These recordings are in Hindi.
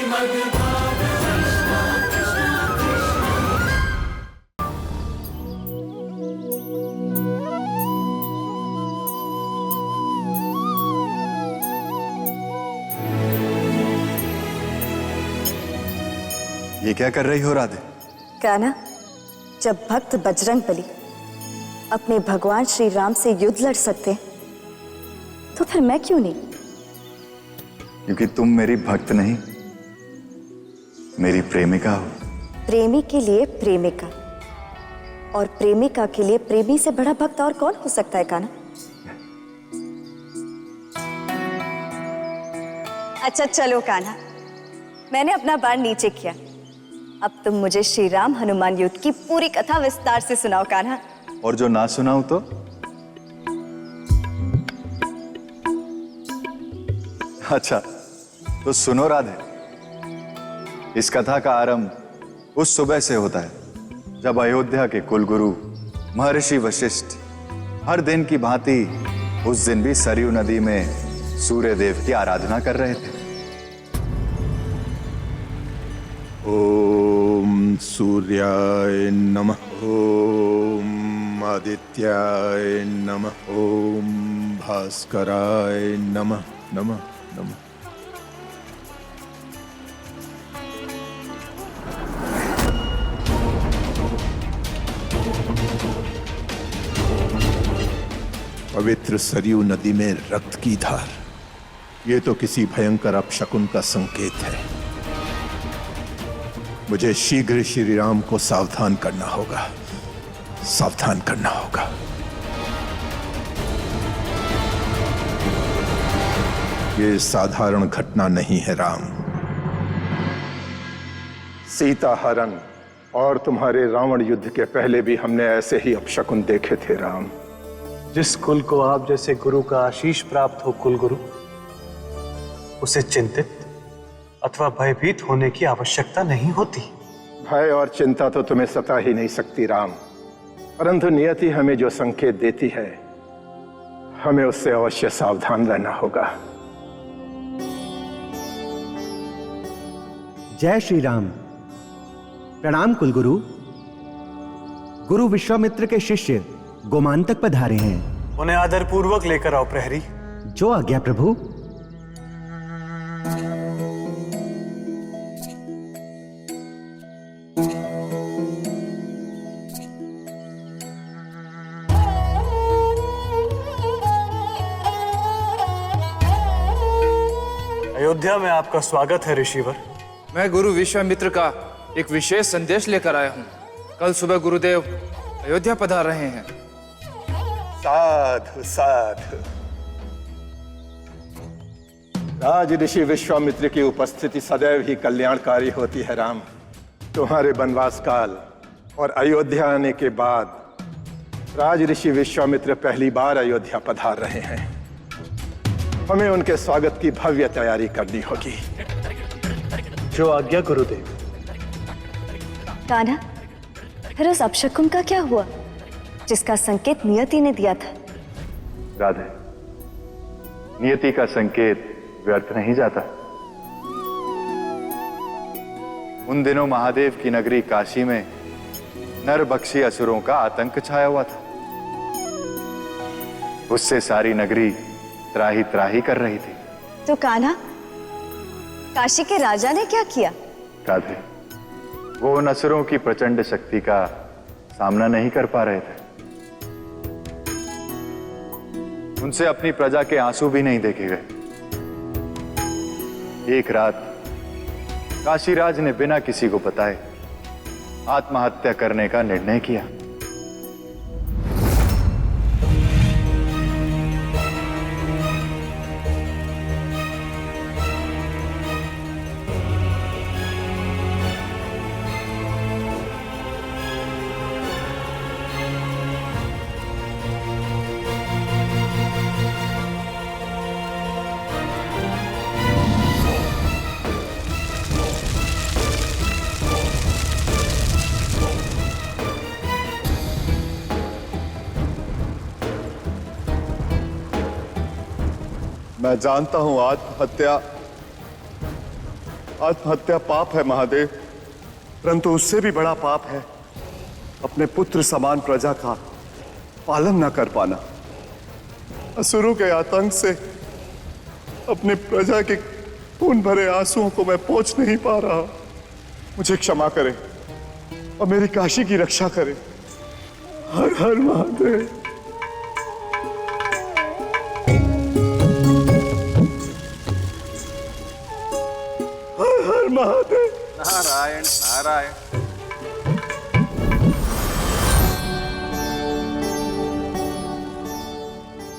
ये क्या कर रही हो राधे? कान्हा, जब भक्त बजरंगबली अपने भगवान श्री राम से युद्ध लड़ सकते तो फिर मैं क्यों नहीं? क्योंकि तुम मेरी भक्त नहीं, मेरी प्रेमिका हो। प्रेमी के लिए प्रेमिका और प्रेमिका के लिए प्रेमी से बड़ा भक्त और कौन हो सकता है कान्हा? अच्छा चलो कान्हा, मैंने अपना बाण नीचे किया। अब तुम मुझे श्री राम हनुमान युद्ध की पूरी कथा विस्तार से सुनाओ कान्हा। और जो ना सुनाऊं तो? अच्छा तो सुनो राधे। इस कथा का आरंभ उस सुबह से होता है जब अयोध्या के कुलगुरु महर्षि वशिष्ठ हर दिन की भांति उस दिन भी सरयू नदी में सूर्य देव की आराधना कर रहे थे। ओम सूर्याय नमः, ओम आदित्याय नमः, ओम भास्कराय नमः नमः नमः। पवित्र सरयू नदी में रक्त की धार, ये तो किसी भयंकर अपशकुन का संकेत है। मुझे शीघ्र श्री राम को सावधान करना होगा, सावधान करना होगा। ये साधारण घटना नहीं है राम। सीता हरण और तुम्हारे रावण युद्ध के पहले भी हमने ऐसे ही अपशकुन देखे थे राम। जिस कुल को आप जैसे गुरु का आशीष प्राप्त हो कुलगुरु, उसे चिंतित अथवा भयभीत होने की आवश्यकता नहीं होती। भय और चिंता तो तुम्हें सता ही नहीं सकती राम, परंतु नियति हमें जो संकेत देती है, हमें उससे अवश्य सावधान रहना होगा। जय श्री राम। प्रणाम कुलगुरु। गुरु विश्वामित्र के शिष्य गोमांतक पधारे हैं। उन्हें आदर पूर्वक लेकर आओ प्रहरी। जो आज्ञा प्रभु। अयोध्या में आपका स्वागत है ऋषिवर। मैं गुरु विश्वामित्र का एक विशेष संदेश लेकर आया हूँ। कल सुबह गुरुदेव अयोध्या पधार रहे हैं। साधु साधु। राज ऋषि विश्वामित्र की उपस्थिति सदैव ही कल्याणकारी होती है राम। तुम्हारे वनवास काल और अयोध्या आने के बाद राज ऋषि विश्वामित्र पहली बार अयोध्या पधार रहे हैं। हमें उनके स्वागत की भव्य तैयारी करनी होगी। जो आज्ञा गुरुदेव। कान्हा, फिर उस अपशकुन का क्या हुआ जिसका संकेत नियति ने दिया था? राधे, नियति का संकेत व्यर्थ नहीं जाता। उन दिनों महादेव की नगरी काशी में नरभक्षी असुरों का आतंक छाया हुआ था। उससे सारी नगरी त्राही त्राही कर रही थी। तो कान्हा, काशी के राजा ने क्या किया? राधे, वो उन असुरों की प्रचंड शक्ति का सामना नहीं कर पा रहे थे। उनसे अपनी प्रजा के आंसू भी नहीं देखे गए। एक रात काशीराज ने बिना किसी को बताए आत्महत्या करने का निर्णय किया। मैं जानता हूं आत्महत्या आत्महत्या पाप है महादेव, परंतु उससे भी बड़ा पाप है अपने पुत्र समान प्रजा का पालन न कर पाना। असुरों के आतंक से अपने प्रजा के खून भरे आंसुओं को मैं पोंछ नहीं पा रहा। मुझे क्षमा करें और मेरी काशी की रक्षा करें। हर हर महादेव। हर हर महादेव। नारायण नारायण।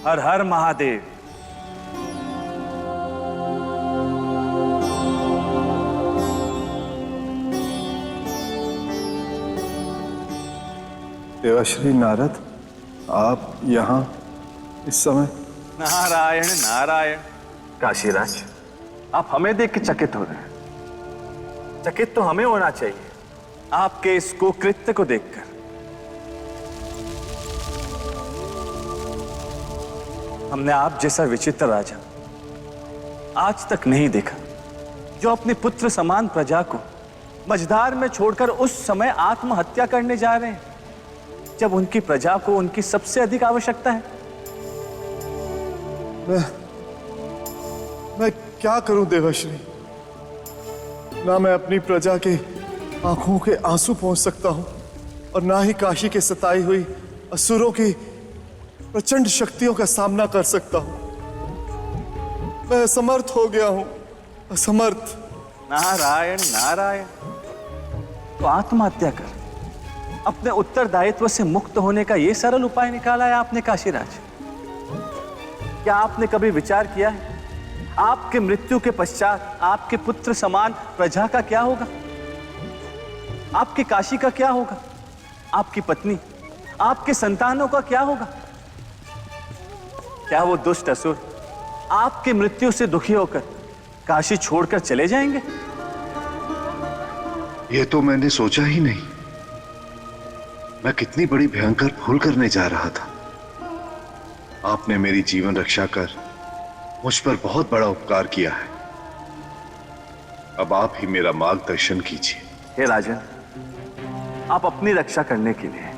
हर हर महादेव। देवाश्री नारद, आप यहाँ इस समय? नारायण नारायण। काशीराज, आप हमें देख के चकित हो रहे हैं। चकित तो हमें होना चाहिए आपके इस कुकृत्य को देखकर। हमने आप जैसा विचित्र राजा आज तक नहीं देखा, जो अपने पुत्र समान प्रजा को मझधार में छोड़कर उस समय आत्महत्या करने जा रहे हैं, जब उनकी प्रजा को उनकी सबसे अधिक आवश्यकता है। मैं क्या करूं देवश्री? ना मैं अपनी प्रजा के आंखों के आंसू पहुंच सकता हूं और ना ही काशी के सताई हुई असुरों की प्रचंड शक्तियों का सामना कर सकता हूं। मैं असमर्थ हो गया हूं, असमर्थ। नारायण नारायण। तो आत्महत्या कर अपने उत्तरदायित्व से मुक्त होने का यह सरल उपाय निकाला है आपने काशीराज। क्या आपने कभी विचार किया है आपके मृत्यु के पश्चात आपके पुत्र समान प्रजा का क्या होगा? आपकी काशी का क्या होगा? आपकी पत्नी, आपके संतानों का क्या होगा? क्या वो दुष्ट असुर आपकी मृत्यु से दुखी होकर काशी छोड़कर चले जाएंगे? यह तो मैंने सोचा ही नहीं। मैं कितनी बड़ी भयंकर भूल करने जा रहा था। आपने मेरी जीवन रक्षा कर मुझ पर बहुत बड़ा उपकार किया है। अब आप ही मेरा मार्गदर्शन कीजिए। हे राजन, आप अपनी रक्षा करने के लिए,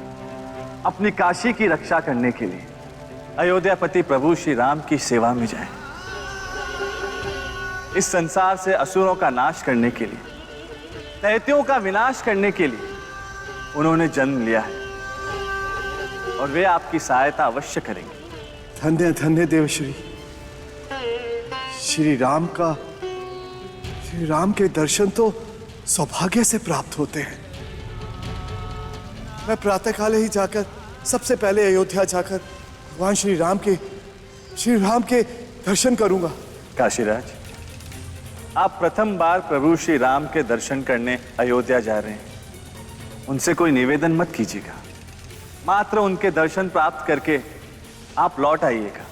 अपनी काशी की रक्षा करने के लिए अयोध्यापति प्रभु श्री राम की सेवा में जाएं। इस संसार से असुरों का नाश करने के लिए, दैत्यों का विनाश करने के लिए उन्होंने जन्म लिया है और वे आपकी सहायता अवश्य करेंगे। धन्य धन्य देवश्री। श्री राम के दर्शन तो सौभाग्य से प्राप्त होते हैं। मैं प्रातःकाल ही जाकर सबसे पहले अयोध्या जाकर भगवान श्री राम के दर्शन करूंगा। काशीराज, आप प्रथम बार प्रभु श्री राम के दर्शन करने अयोध्या जा रहे हैं। उनसे कोई निवेदन मत कीजिएगा, मात्र उनके दर्शन प्राप्त करके आप लौट आइएगा।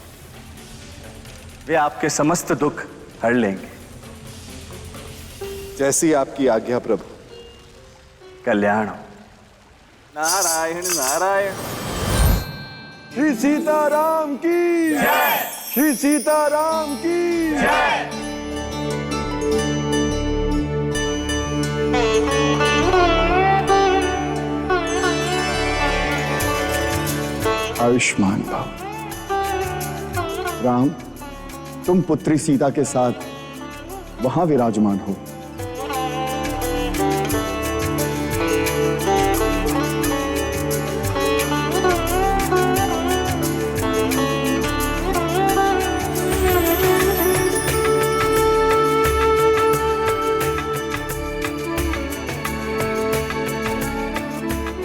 वे आपके समस्त दुख हर लेंगे। जैसी आपकी आज्ञा प्रभु। कल्याण हो। नारायण नारायण। श्री सीताराम की जय। श्री सीताराम की जय। आयुष्मान भव। राम, तुम पुत्री सीता के साथ वहां विराजमान हो।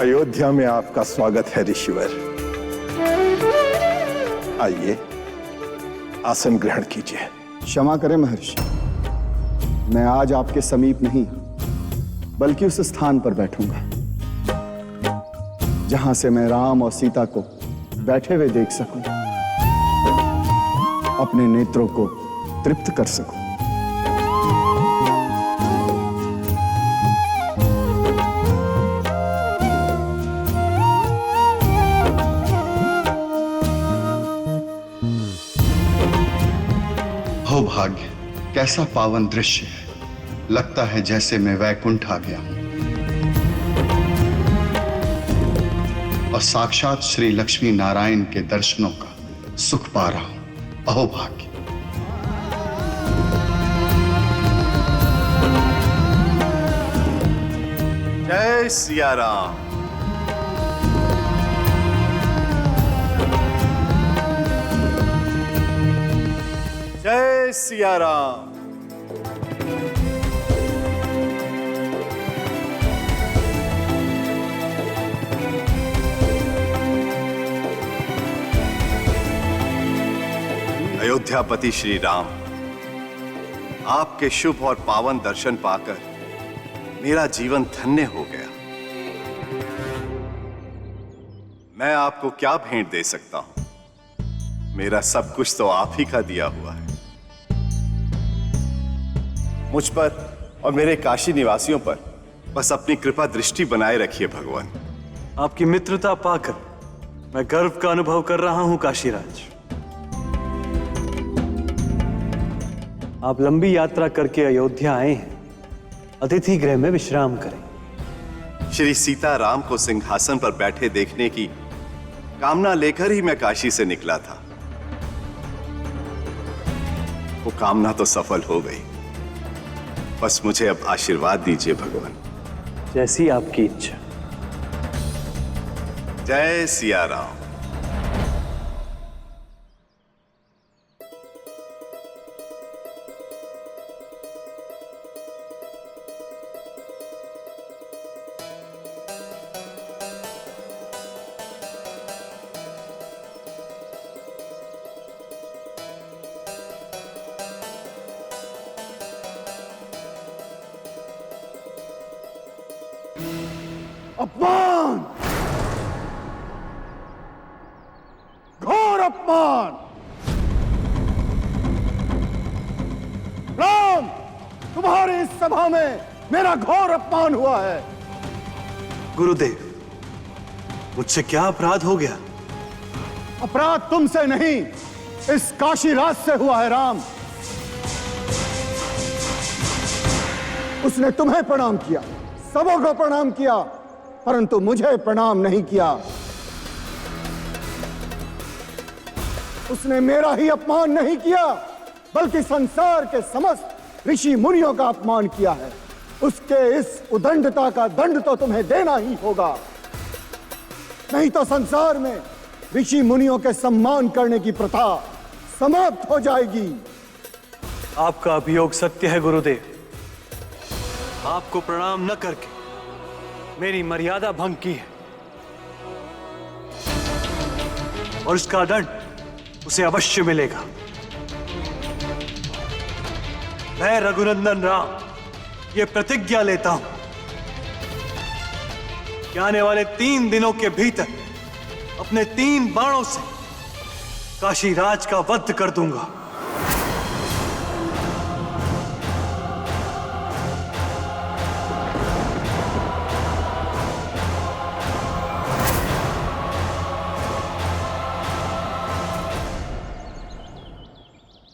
अयोध्या में आपका स्वागत है ऋषिवर। आइए, आसन ग्रहण कीजिए। क्षमा करें महर्षि, मैं आज आपके समीप नहीं बल्कि उस स्थान पर बैठूंगा जहां से मैं राम और सीता को बैठे हुए देख सकूं, अपने नेत्रों को तृप्त कर सकूं। हो भाग्य, कैसा पावन दृश्य है। लगता है जैसे मैं वैकुंठ आ गया हूं और साक्षात श्री लक्ष्मी नारायण के दर्शनों का सुख पा रहा हूं। अहोभाग्य। जय सिया राम। जय सिया राम। अयोध्यापति श्री राम, आपके शुभ और पावन दर्शन पाकर मेरा जीवन धन्य हो गया। मैं आपको क्या भेंट दे सकता हूं? मेरा सब कुछ तो आप ही का दिया हुआ है। मुझ पर और मेरे काशी निवासियों पर बस अपनी कृपा दृष्टि बनाए रखिए भगवान। आपकी मित्रता पाकर मैं गर्व का अनुभव कर रहा हूं काशीराज। आप लंबी यात्रा करके अयोध्या आए हैं, अतिथि गृह में विश्राम करें। श्री सीता राम को सिंहासन पर बैठे देखने की कामना लेकर ही मैं काशी से निकला था। वो कामना तो सफल हो गई। बस मुझे अब आशीर्वाद दीजिए भगवान। जैसी आपकी इच्छा। जय सिया राम। अपमान, घोर अपमान। राम, तुम्हारी इस सभा में मेरा घोर अपमान हुआ है। गुरुदेव, मुझसे क्या अपराध हो गया? अपराध तुमसे नहीं, इस काशी राज से हुआ है। राम, उसने तुम्हें प्रणाम किया, सबों को प्रणाम किया, परंतु मुझे प्रणाम नहीं किया। उसने मेरा ही अपमान नहीं किया, बल्कि संसार के समस्त ऋषि मुनियों का अपमान किया है। उसके इस उदंडता का दंड तो तुम्हें देना ही होगा, नहीं तो संसार में ऋषि मुनियों के सम्मान करने की प्रथा समाप्त हो जाएगी। आपका अभियोग सत्य है गुरुदेव। आपको प्रणाम न करके मेरी मर्यादा भंग की है और उसका दंड उसे अवश्य मिलेगा। मैं रघुनंदन राम ये प्रतिज्ञा लेता हूं कि आने वाले 3 दिनों के भीतर अपने 3 बाणों से काशी राज का वध कर दूंगा।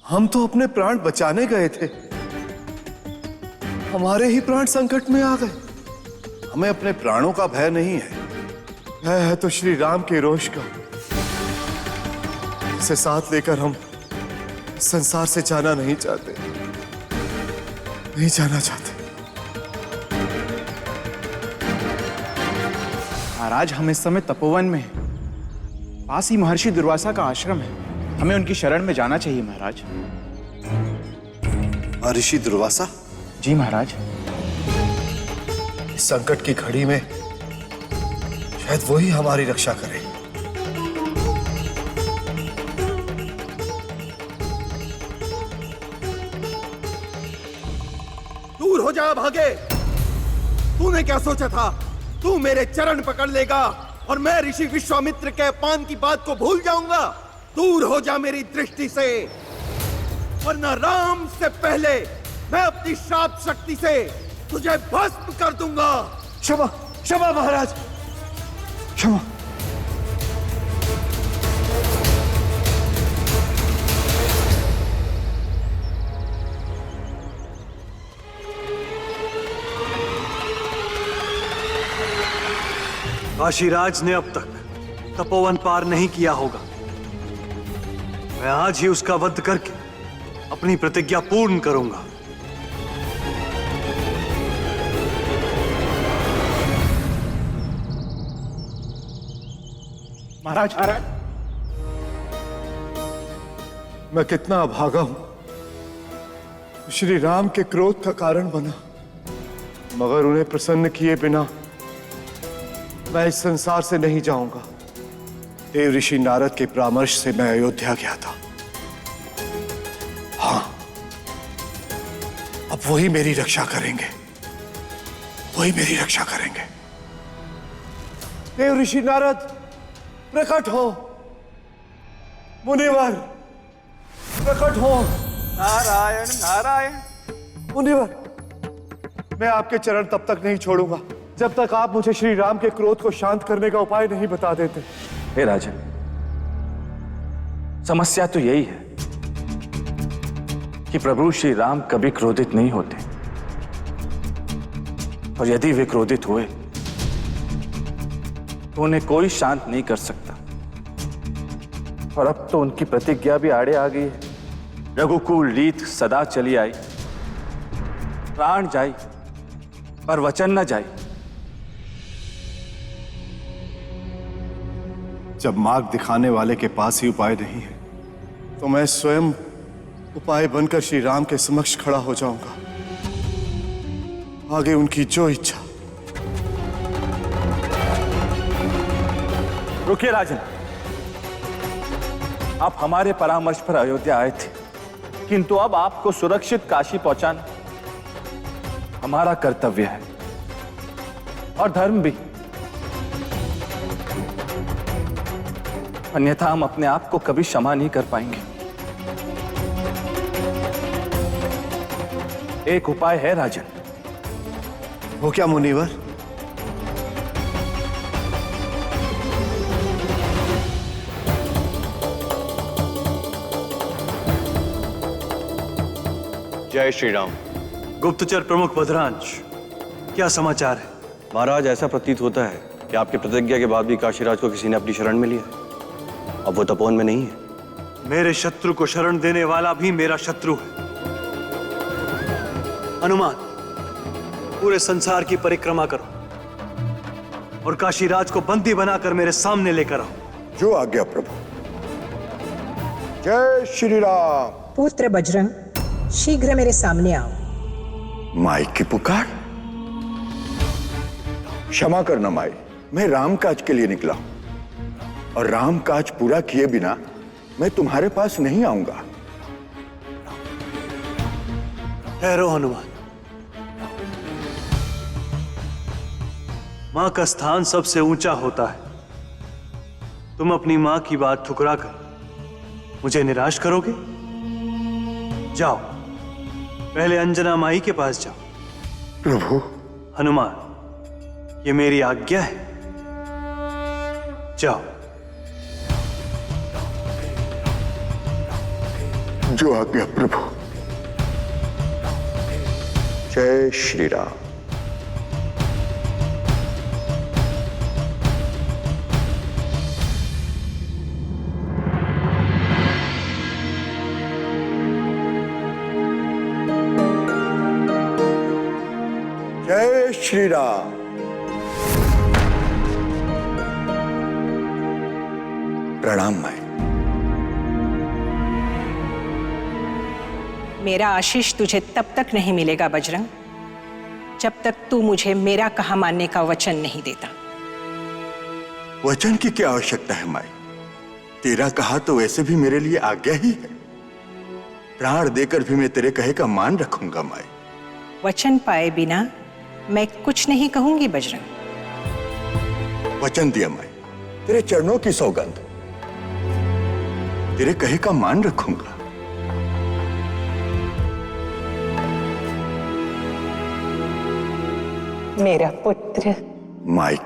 हम तो अपने प्राण बचाने गए थे, हमारे ही प्राण संकट में आ गए। हमें अपने प्राणों का भय नहीं है, भय है तो श्री राम के रोष का। इसे साथ लेकर हम संसार से जाना नहीं चाहते, नहीं जाना चाहते। महाराज, हम इस समय तपोवन में हैं। पास ही महर्षि दुर्वासा का आश्रम है, हमें उनकी शरण में जाना चाहिए महाराज। महर्षि दुर्वासा? जी महाराज। इस संकट की घड़ी में शायद वही हमारी रक्षा करे। दूर हो जा भागे। तूने क्या सोचा था? तू मेरे चरण पकड़ लेगा और मैं ऋषि विश्वामित्र के अपमान की बात को भूल जाऊंगा? दूर हो जा मेरी दृष्टि से, वरना राम से पहले मैं अपनी शाप शक्ति से तुझे भस्म कर दूंगा। क्षमा, क्षमा महाराज, क्षमा। काशीराज ने अब तक तपोवन पार नहीं किया होगा। मैं आज ही उसका वध करके अपनी प्रतिज्ञा पूर्ण करूंगा। महाराज, मैं कितना अभागा हूं, श्री राम के क्रोध का कारण बना, मगर उन्हें प्रसन्न किए बिना मैं इस संसार से नहीं जाऊंगा। देव ऋषि नारद के परामर्श से मैं अयोध्या गया था। हाँ, अब वही मेरी रक्षा करेंगे, वही मेरी रक्षा करेंगे। देव ऋषि नारद प्रकट हो, मुनिवर प्रकट हो। नारायण नारायण। मुनिवर, मैं आपके चरण तब तक नहीं छोड़ूंगा जब तक आप मुझे श्री राम के क्रोध को शांत करने का उपाय नहीं बता देते। हे राजन, समस्या तो यही है कि प्रभु श्री राम कभी क्रोधित नहीं होते, और यदि वे क्रोधित हुए तो उन्हें कोई शांत नहीं कर सकता। और अब तो उनकी प्रतिज्ञा भी आड़े आ गई है। रघुकुल रीत सदा चली आई, प्राण जाई पर वचन न जाई। जब मार्ग दिखाने वाले के पास ही उपाय नहीं है, तो मैं स्वयं उपाय बनकर श्री राम के समक्ष खड़ा हो जाऊंगा। आगे उनकी जो इच्छा। रुकिए राजन, आप हमारे परामर्श पर अयोध्या आए थे, किंतु अब आपको सुरक्षित काशी पहुंचाना हमारा कर्तव्य है और धर्म भी। अन्यथा हम अपने आप को कभी क्षमा नहीं कर पाएंगे। एक उपाय है राजन। वो क्या मुनिवर? जय श्री राम। गुप्तचर प्रमुख बदरांश, क्या समाचार है? महाराज, ऐसा प्रतीत होता है कि आपकी प्रतिज्ञा के बाद भी काशीराज को किसी ने अपनी शरण में लिया है। अब वो तपोवन में नहीं है। मेरे शत्रु को शरण देने वाला भी मेरा शत्रु है। हनुमान, पूरे संसार की परिक्रमा करो और काशीराज को बंदी बनाकर मेरे सामने लेकर आओ। जो आज्ञा प्रभु। जय श्री राम। पुत्र बजरंग, शीघ्र मेरे सामने आओ। माई की पुकार। क्षमा करना माई, मैं राम काज के लिए निकला हूं और राम काज पूरा किए बिना मैं तुम्हारे पास नहीं आऊंगा। ठहरो हनुमान, मां का स्थान सबसे ऊंचा होता है। तुम अपनी मां की बात ठुकराकर मुझे निराश करोगे? जाओ, पहले अंजना माई के पास जाओ। प्रभु। हनुमान, ये मेरी आज्ञा है, जाओ। जो आज्ञा प्रभु। जय श्री राम। जय श्री राम। प्रणाम माई। मेरा आशीष तुझे तब तक नहीं मिलेगा बजरंग, जब तक तू मुझे मेरा कहा मानने का वचन नहीं देता। वचन की क्या आवश्यकता है माई? तेरा कहा तो वैसे भी मेरे लिए आज्ञा ही है। प्राण देकर भी मैं तेरे कहे का मान रखूंगा माई। वचन पाए बिना मैं कुछ नहीं कहूंगी बजरंग। वचन दिया माई, तेरे चरणों की सौगंध, तेरे कहे का मान रखूंगा। मेरा पुत्र। माई।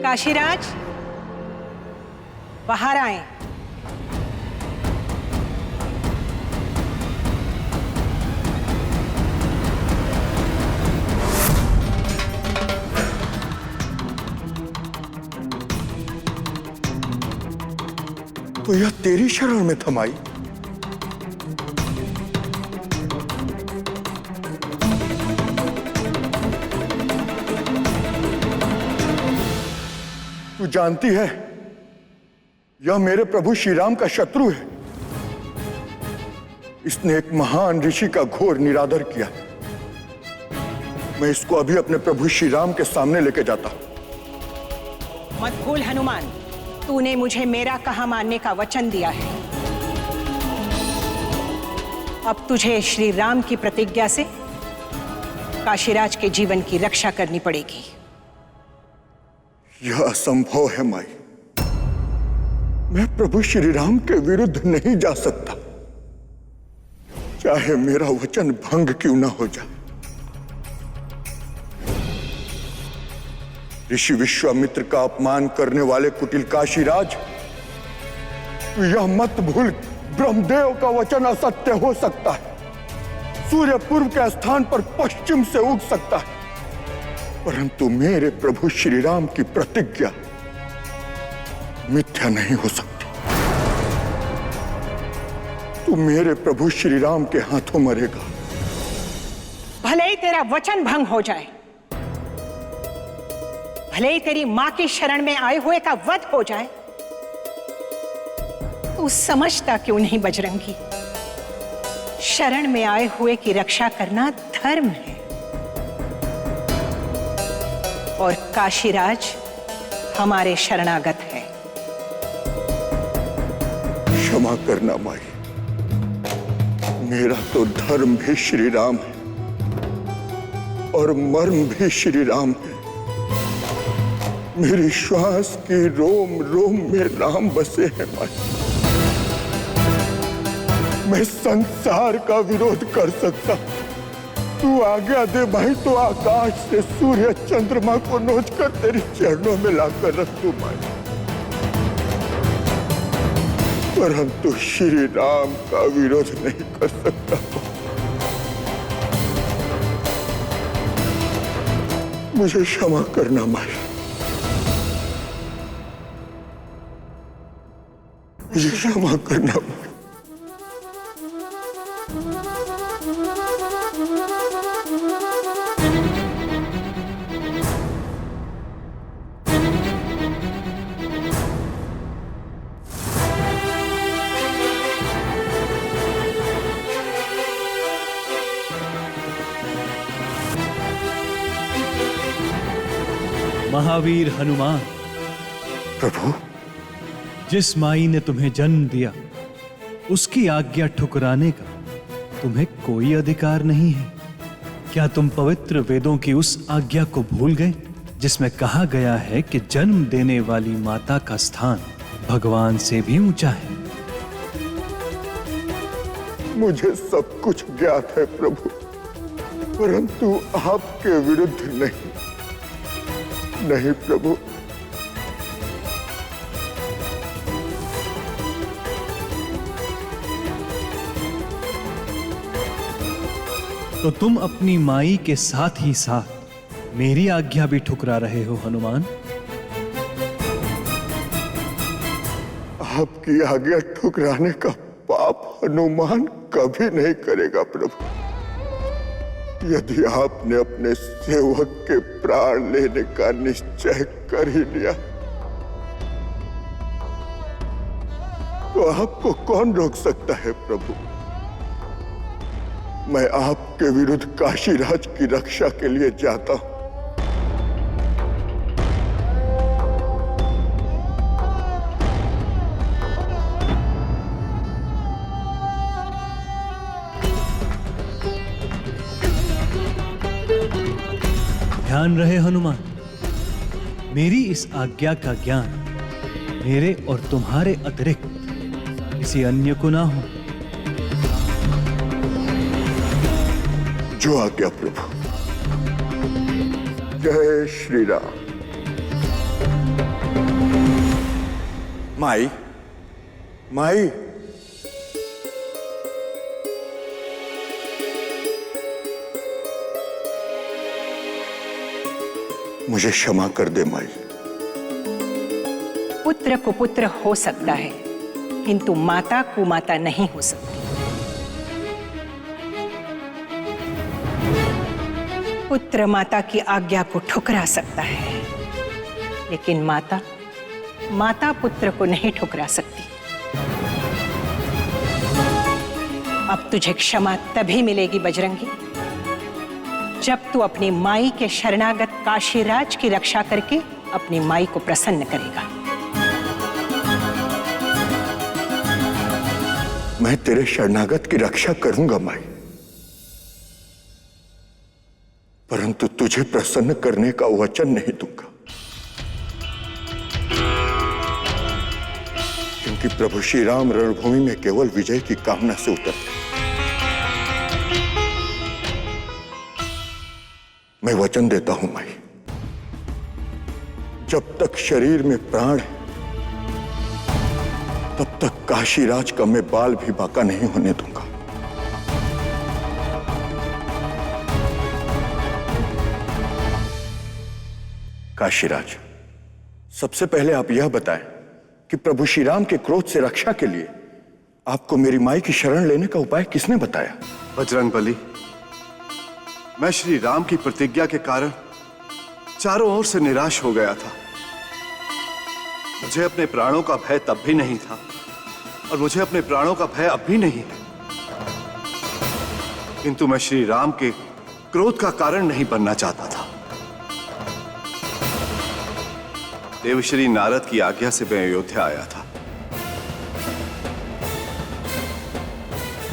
काशीराज, बाहर आए। तो यह तेरी शरण में था माई। तू जानती है यह मेरे प्रभु श्री राम का शत्रु है। इसने एक महान ऋषि का घोर निरादर किया। मैं इसको अभी अपने प्रभु श्री राम के सामने लेके जाता। मत भूल हनुमान, तूने मुझे मेरा कहा मानने का वचन दिया है। अब तुझे श्री राम की प्रतिज्ञा से काशीराज के जीवन की रक्षा करनी पड़ेगी। यह असंभव है माई। मैं प्रभु श्री राम के विरुद्ध नहीं जा सकता, चाहे मेरा वचन भंग क्यों ना हो जाए। ऋषि विश्वामित्र का अपमान करने वाले कुटिल काशीराज, तो यह मत भूल, ब्रह्मदेव का वचन असत्य हो सकता है। सूर्य पूर्व के स्थान पर पश्चिम से उग सकता है, परंतु मेरे प्रभु श्री राम की प्रतिज्ञा मिथ्या नहीं हो सकती। तू मेरे प्रभु श्री राम के हाथों मरेगा। भले ही तेरा वचन भंग हो जाए, भले ही तेरी मां की शरण में आए हुए का वध हो जाए, तू समझता क्यों नहीं बजरंगी? शरण में आए हुए की रक्षा करना धर्म है, और काशीराज हमारे शरणागत है। क्षमा करना माई, मेरा तो धर्म भी श्री राम है और मर्म भी श्री राम है। मेरी श्वास की रोम रोम में राम बसे हैं माई। मैं संसार का विरोध कर सकता, तू आज्ञा दे भाई तो आकाश से सूर्य चंद्रमा को नोच कर तेरे चरणों में लाकर रख दूं माई, परंतु श्री राम का विरोध नहीं कर सकता। मुझे क्षमा करना माई, मुझे क्षमा करना माई। महावीर हनुमान, प्रभु, जिस माई ने तुम्हें जन्म दिया उसकी आज्ञा ठुकराने का तुम्हें कोई अधिकार नहीं है। क्या तुम पवित्र वेदों की उस आज्ञा को भूल गए जिसमें कहा गया है कि जन्म देने वाली माता का स्थान भगवान से भी ऊंचा है? मुझे सब कुछ ज्ञात है प्रभु, परंतु आपके विरुद्ध नहीं। नहीं प्रभु, तो तुम अपनी माई के साथ ही साथ मेरी आज्ञा भी ठुकरा रहे हो हनुमान। आपकी आज्ञा ठुकराने का पाप हनुमान कभी नहीं करेगा प्रभु। यदि आपने अपने सेवक के प्राण लेने का निश्चय कर ही लिया तो आपको कौन रोक सकता है प्रभु? मैं आपके विरुद्ध काशीराज की रक्षा के लिए जाता हूं। ध्यान रहे हनुमान, मेरी इस आज्ञा का ज्ञान मेरे और तुम्हारे अतिरिक्त किसी अन्य को ना हो। जो आज्ञा प्रभु। जय श्री राम। माई, माई, मुझे क्षमा कर दे माई। पुत्र कुपुत्र हो सकता है, किंतु माता कुमाता नहीं हो सकती। पुत्र माता की आज्ञा को ठुकरा सकता है, लेकिन माता पुत्र को नहीं ठुकरा सकती। अब तुझे क्षमा तभी मिलेगी बजरंगी, जब तू अपनी माई के शरणागत काशीराज की रक्षा करके अपनी माई को प्रसन्न करेगा। मैं तेरे शरणागत की रक्षा करूंगा माई, परंतु तुझे प्रसन्न करने का वचन नहीं दूंगा, क्योंकि प्रभु श्री राम रणभूमि में केवल विजय की कामना से उतरते। मैं वचन देता हूं माई, जब तक शरीर में प्राण है तब तक काशीराज का मैं बाल भी बाका नहीं होने दूंगा। काशीराज, सबसे पहले आप यह बताएं कि प्रभु श्री राम के क्रोध से रक्षा के लिए आपको मेरी माई की शरण लेने का उपाय किसने बताया? बजरंगबली, मैं श्री राम की प्रतिज्ञा के कारण चारों ओर से निराश हो गया था। मुझे अपने प्राणों का भय तब भी नहीं था और मुझे अपने प्राणों का भय अब भी नहीं है, किंतु मैं श्री राम के क्रोध का कारण नहीं बनना चाहता था। देवश्री नारद की आज्ञा से मैं अयोध्या आया था।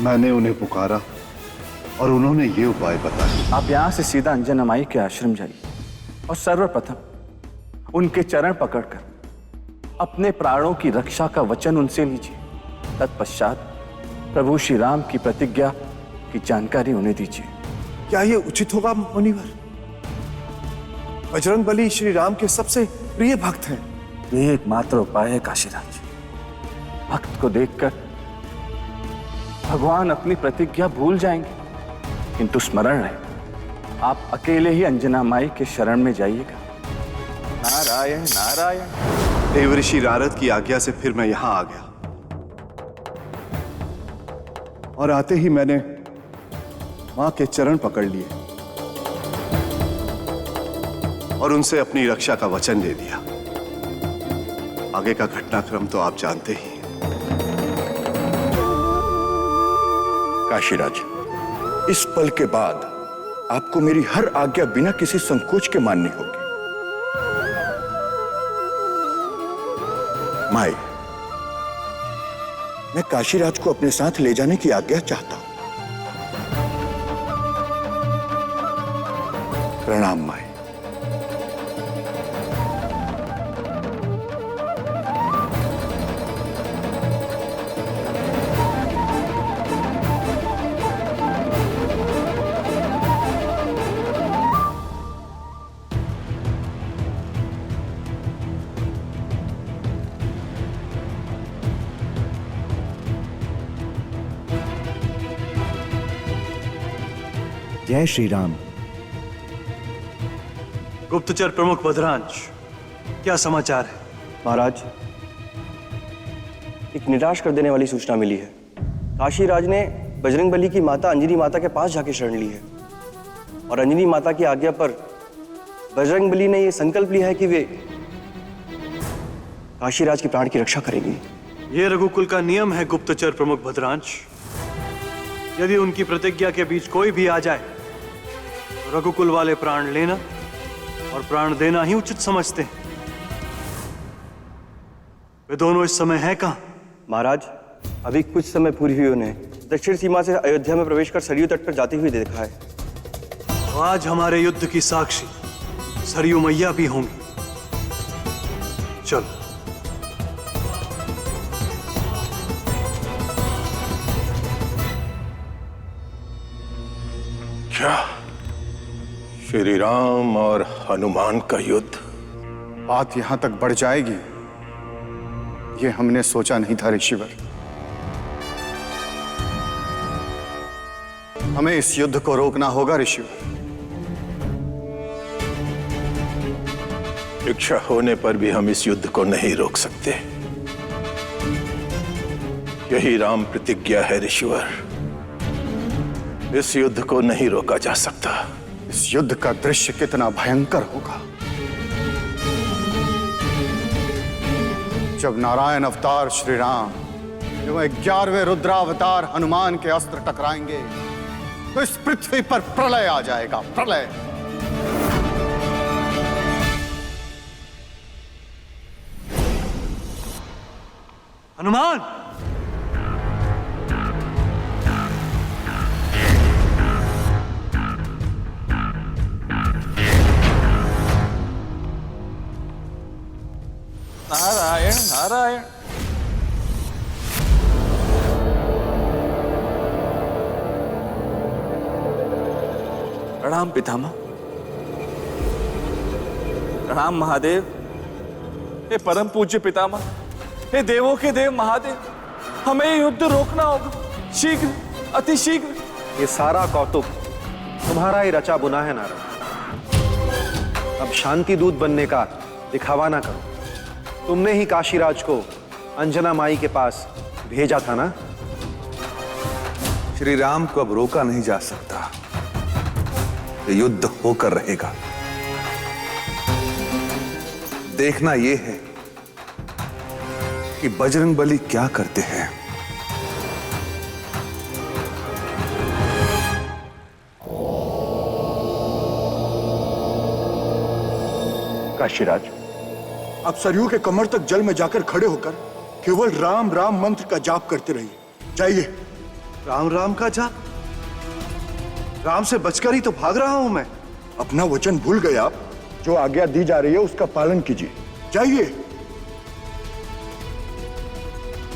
मैंने उन्हें पुकारा और उन्होंने ये उपाय बताया। आप यहां से सीधा अंजना माई के आश्रम जाइए और सर्वप्रथम उनके चरण पकड़कर अपने प्राणों की रक्षा का वचन उनसे लीजिए। तत्पश्चात प्रभु श्री राम की प्रतिज्ञा की जानकारी उन्हें दीजिए। क्या यह उचित होगा मुनिवर? बजरंगबली श्री राम के सबसे प्रिय भक्त हैं। ये एकमात्र उपाय है काशीराज। भक्त को देखकर भगवान अपनी प्रतिज्ञा भूल जाएंगे, किंतु स्मरण रहे, आप अकेले ही अंजना माई के शरण में जाइएगा। नारायण नारायण। देवऋषि नारद की आज्ञा से फिर मैं यहां आ गया और आते ही मैंने मां के चरण पकड़ लिए और उनसे अपनी रक्षा का वचन दे दिया। आगे का घटनाक्रम तो आप जानते ही हैं। काशीराज, इस पल के बाद आपको मेरी हर आज्ञा बिना किसी संकोच के माननी होगी। माई, मैं काशीराज को अपने साथ ले जाने की आज्ञा चाहता हूं। प्रणाम माई। जय श्री राम। गुप्तचर प्रमुख बदरांश, क्या समाचार है? महाराज, एक निराश कर देने वाली सूचना मिली है। काशीराज ने बजरंगबली की माता अंजनी माता के पास जाके शरण ली है और अंजनी माता की आज्ञा पर बजरंगबली ने यह संकल्प लिया है कि वे काशीराज के प्राण की रक्षा करेंगे। यह रघुकुल का नियम है गुप्तचर प्रमुख बदरांश। यदि उनकी प्रतिज्ञा के बीच कोई भी आ जाए तो रघुकुल वाले प्राण लेना और प्राण देना ही उचित समझते हैं। वे दोनों इस समय हैं कहां? महाराज, अभी कुछ समय पूर्व ही उन्हें दक्षिण सीमा से अयोध्या में प्रवेश कर सरयू तट पर जाते हुए देखा है। तो आज हमारे युद्ध की साक्षी सरयू मैया भी होंगी। चलो। क्या श्री राम और हनुमान का युद्ध? बात यहां तक बढ़ जाएगी, ये हमने सोचा नहीं था ऋषिवर। हमें इस युद्ध को रोकना होगा ऋषिवर। इच्छा होने पर भी हम इस युद्ध को नहीं रोक सकते। यही राम प्रतिज्ञा है ऋषिवर। इस युद्ध को नहीं रोका जा सकता। इस युद्ध का दृश्य कितना भयंकर होगा जब नारायण अवतार श्री राम एवं 11वें रुद्रावतार हनुमान के अस्त्र टकराएंगे तो इस पृथ्वी पर प्रलय आ जाएगा, प्रलय। हनुमान, नारायण नारायण। प्रणाम पितामह। प्रणाम महादेव। हे परम पूज्य पितामह, हे देवों के देव महादेव, हमें ये युद्ध रोकना होगा, शीघ्र, अति शीघ्र। ये सारा कौतुक तुम्हारा ही रचा बुना है नारद। अब शांति दूत बनने का दिखावा ना करो। तुमने ही काशीराज को अंजना माई के पास भेजा था ना। श्री राम को अब रोका नहीं जा सकता। ये युद्ध होकर रहेगा। देखना यह है कि बजरंगबली क्या करते हैं। काशीराज, आप सरयू के कमर तक जल में जाकर खड़े होकर केवल राम राम मंत्र का जाप करते रहिए। जाइए। राम राम का जाप? राम से बचकर ही तो भाग रहा हूं मैं। अपना वचन भूल गए आप। जो आज्ञा दी जा रही है उसका पालन कीजिए। जाइए।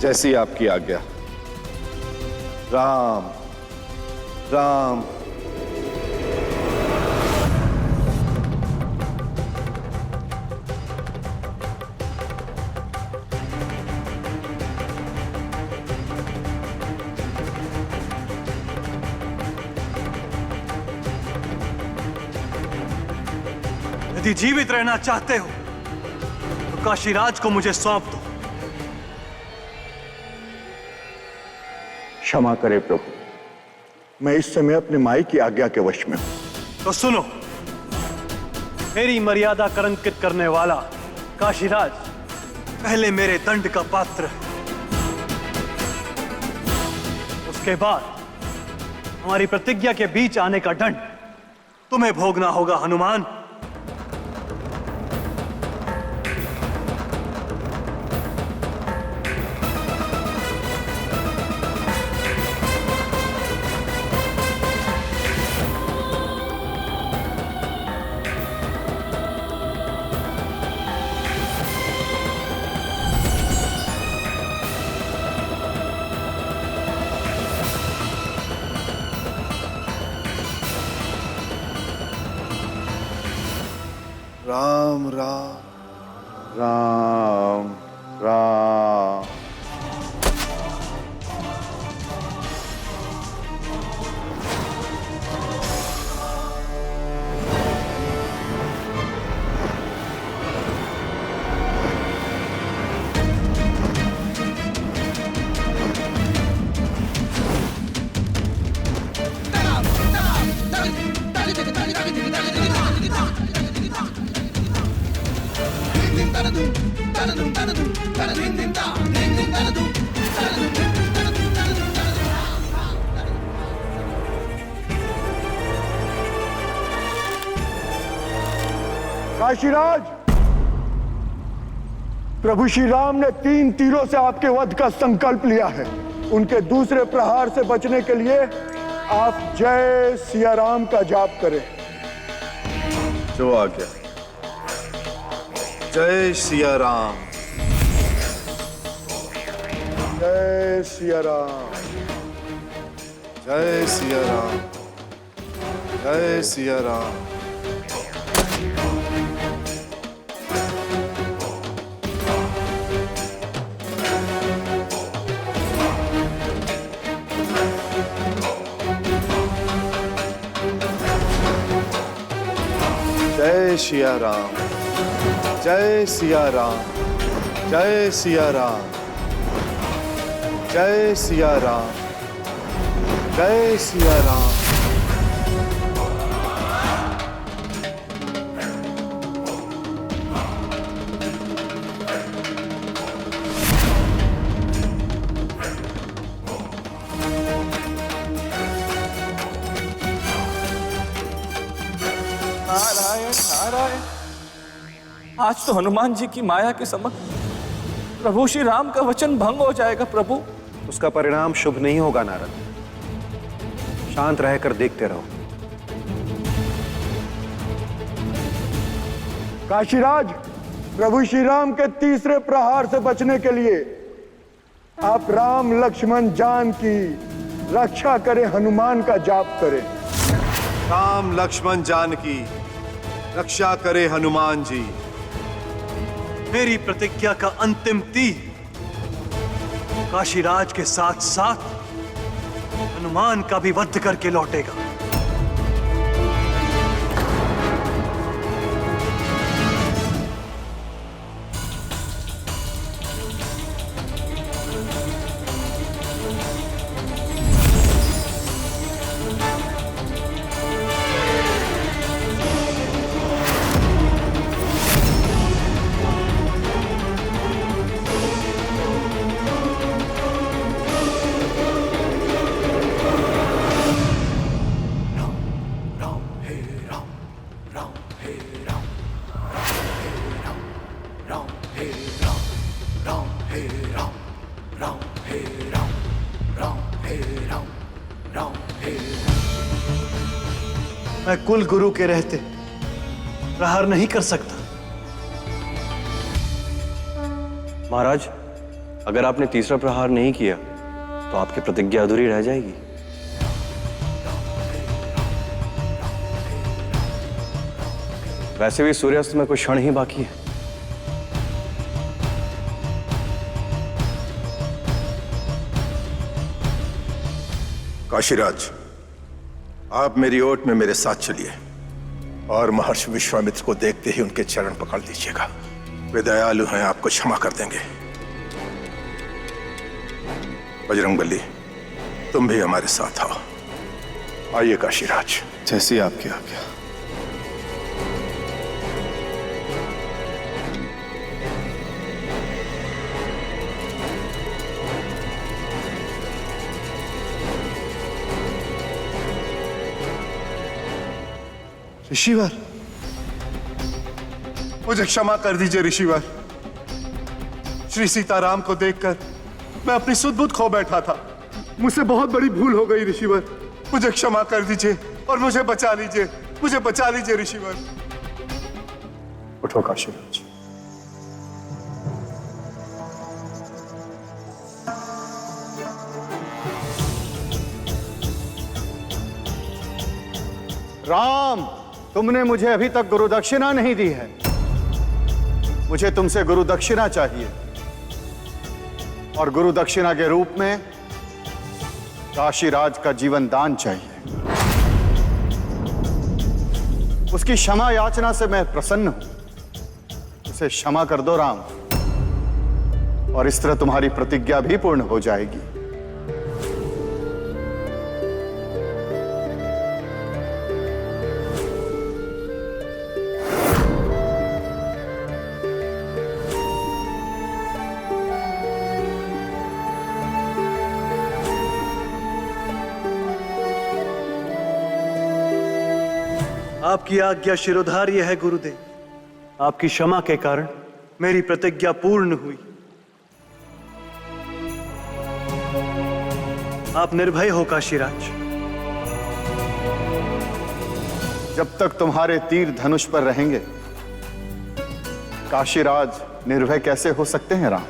जैसी आपकी आज्ञा। राम राम। यदि जीवित रहना चाहते हो तो काशीराज को मुझे सौंप दो। क्षमा करें प्रभु, मैं इस समय अपने माई की आज्ञा के वश में हूं। तो सुनो, मेरी मर्यादा कलंकित करने वाला काशीराज पहले मेरे दंड का पात्र है। उसके बाद हमारी प्रतिज्ञा के बीच आने का दंड तुम्हें भोगना होगा हनुमान। राम राम राम राम। काशीराज, प्रभु श्री राम ने 3 तीरों से आपके वध का संकल्प लिया है। उनके दूसरे प्रहार से बचने के लिए आप जय सिया राम का जाप करें। जो आज्ञा। जय सिया राम। जय सिया राम। जय सिया राम। जय सिया राम। जय सिया राम। जय सिया राम। जय सिया राम। जय सिया राम, जय सिया राम। नारायण नारायण, आज तो हनुमान जी की माया के समक्ष प्रभु श्री राम का वचन भंग हो जाएगा। प्रभु, उसका परिणाम शुभ नहीं होगा नारद। शांत रहकर देखते रहो। काशीराज, प्रभु श्री राम के तीसरे प्रहार से बचने के लिए आप राम लक्ष्मण जान की रक्षा करें, हनुमान का जाप करें। राम लक्ष्मण जानकी रक्षा करे हनुमान जी। मेरी प्रतिज्ञा का अंतिम तीर काशीराज के साथ साथ हनुमान का भी वध करके लौटेगा। मैं कुल गुरु के रहते प्रहार नहीं कर सकता। महाराज, अगर आपने तीसरा प्रहार नहीं किया तो आपकी प्रतिज्ञा अधूरी रह जाएगी। वैसे भी सूर्यास्त में कुछ क्षण ही बाकी है। काशीराज, आप मेरी ओट में मेरे साथ चलिए और महर्षि विश्वामित्र को देखते ही उनके चरण पकड़ लीजिएगा। वे दयालु हैं, आपको क्षमा कर देंगे। बजरंगबली, तुम भी हमारे साथ आओ। आइए काशीराज। जैसी आपकी आज्ञा। ऋषिवर, मुझे क्षमा कर दीजिए ऋषिवर। श्री सीताराम को देखकर मैं अपनी सुध-बुध खो बैठा था। मुझसे बहुत बड़ी भूल हो गई ऋषिवर। मुझे क्षमा कर दीजिए और मुझे बचा लीजिए। मुझे बचा लीजिए ऋषिवर। उठो काशीराज। राम, तुमने मुझे अभी तक गुरु दक्षिणा नहीं दी है। मुझे तुमसे गुरु दक्षिणा चाहिए और गुरु दक्षिणा के रूप में काशीराज का जीवन दान चाहिए। उसकी क्षमा याचना से मैं प्रसन्न हूं। उसे क्षमा कर दो राम, और इस तरह तुम्हारी प्रतिज्ञा भी पूर्ण हो जाएगी। आपकी आज्ञा शिरोधार्य है गुरुदेव। आपकी क्षमा के कारण मेरी प्रतिज्ञा पूर्ण हुई। आप निर्भय हो काशीराज। जब तक तुम्हारे तीर धनुष पर रहेंगे, काशीराज निर्भय कैसे हो सकते हैं राम?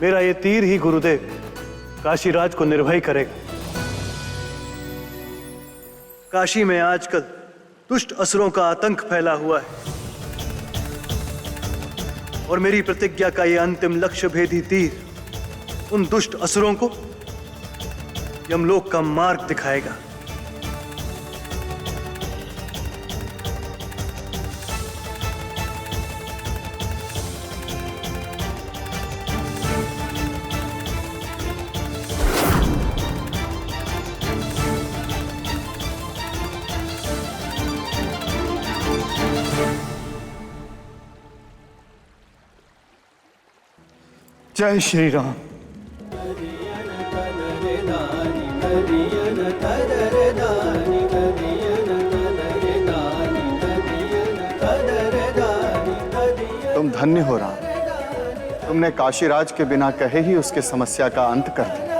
मेरा ये तीर ही गुरुदेव काशीराज को निर्भय करेगा। काशी में आजकल दुष्ट असुरों का आतंक फैला हुआ है और मेरी प्रतिज्ञा का यह अंतिम लक्ष्य भेदी तीर उन दुष्ट असुरों को यमलोक का मार्ग दिखाएगा। जय श्री राम। तुम धन्य हो राम, तुमने काशीराज के बिना कहे ही उसके समस्या का अंत कर दिया।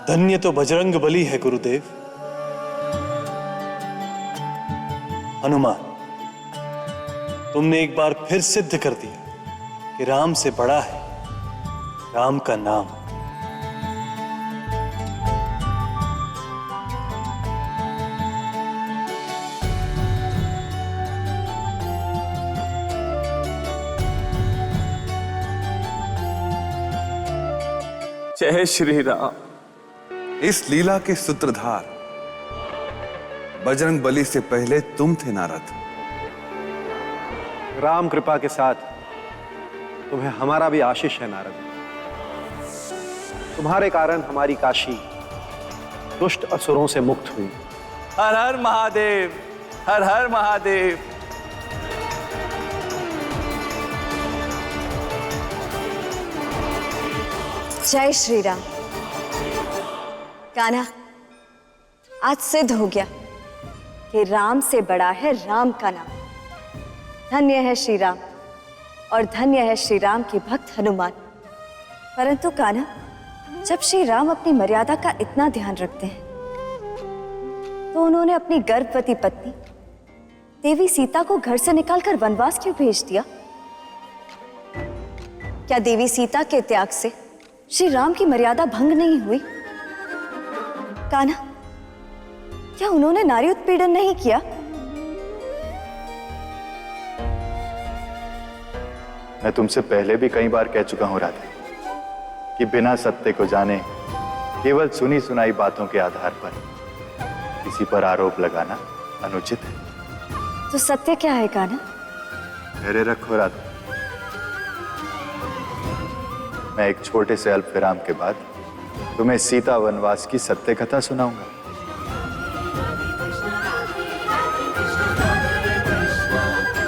धन्य तो बजरंग बली है गुरुदेव। हनुमान, तुमने एक बार फिर सिद्ध कर दिया कि राम से बड़ा है राम का नाम। जय श्री राम। इस लीला के सूत्रधार बजरंग बली से पहले तुम थे नारद। राम कृपा के साथ तुम्हें हमारा भी आशीष है नारद। तुम्हारे कारण हमारी काशी दुष्ट असुरों से मुक्त हुई। हर हर महादेव, हर हर महादेव। जय श्री राम। कान्हा, आज सिद्ध हो गया कि राम से बड़ा है राम का नाम। धन्य है श्री राम और धन्य है श्री राम के भक्त हनुमान। परंतु कान्हा, जब श्री राम अपनी मर्यादा का इतना ध्यान रखते हैं तो उन्होंने अपनी गर्भवती पत्नी देवी सीता को घर से निकालकर वनवास क्यों भेज दिया? क्या देवी सीता के त्याग से श्री राम की मर्यादा भंग नहीं हुई? कान्हा, क्या उन्होंने नारी उत्पीड़न नहीं किया? मैं तुमसे पहले भी कई बार कह चुका हूं राधे कि बिना सत्य को जाने केवल सुनी सुनाई बातों के आधार पर किसी पर आरोप लगाना अनुचित है। तो सत्य क्या है कान्हा? धैर्य रखो राधे, मैं एक छोटे से अल्प विराम के बाद तुम्हें सीता वनवास की सत्य कथा सुनाऊंगा।